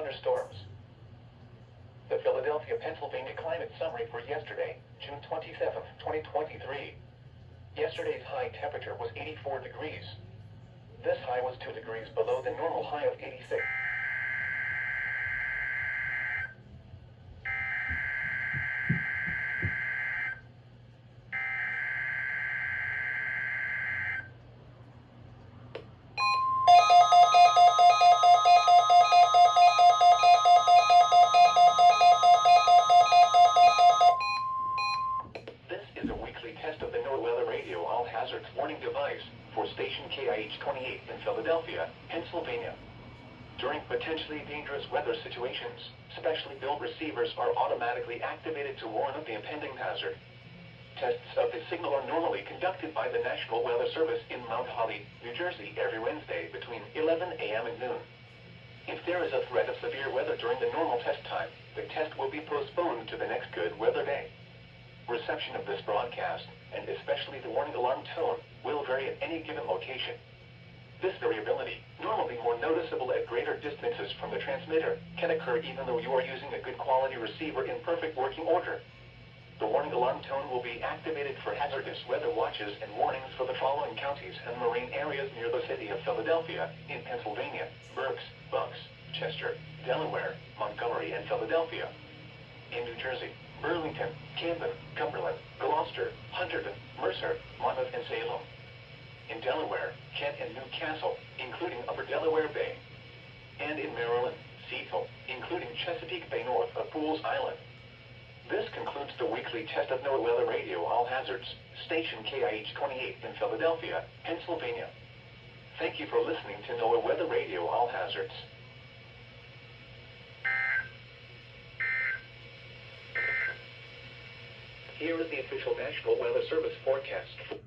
thunderstorms. The Philadelphia, Pennsylvania climate summary for yesterday, June 27th, 2023. Yesterday's high temperature was 84 degrees. This high was 2 degrees below the normal high of 86. This is a weekly test of the NOAA Weather Radio All Hazards Warning device for station KIH-28 in Philadelphia, Pennsylvania. During potentially dangerous weather situations, specially built receivers are automatically activated to warn of the impending hazard. Tests of the signal are normally conducted by the National Weather Service in Mount Holly, New Jersey every Wednesday between 11 a.m. and noon. If there is a threat of severe weather during the normal test time, the test will be postponed to the next good weather day. Reception of this broadcast, and especially the warning alarm tone, will vary at any given location. This variability, normally more noticeable at greater distances from the transmitter, can occur even though you are using a good quality receiver in perfect working order. The warning alarm tone will be activated for hazardous weather watches and warnings for the following counties and marine areas near the city of Philadelphia, in Pennsylvania: Berks, Bucks, Chester, Delaware, Montgomery, and Philadelphia. In New Jersey: Burlington, Camden, Cumberland, Gloucester, Hunterdon, Mercer, Monmouth, and Salem. In Delaware: Kent and Newcastle, including Upper Delaware Bay. And in Maryland: Seatville, including Chesapeake Bay north of Pools Island. This concludes the weekly test of NOAA Weather Radio All Hazards, station KIH-28 in Philadelphia, Pennsylvania. Thank you for listening to NOAA Weather Radio All Hazards. Here is the official National Weather Service forecast.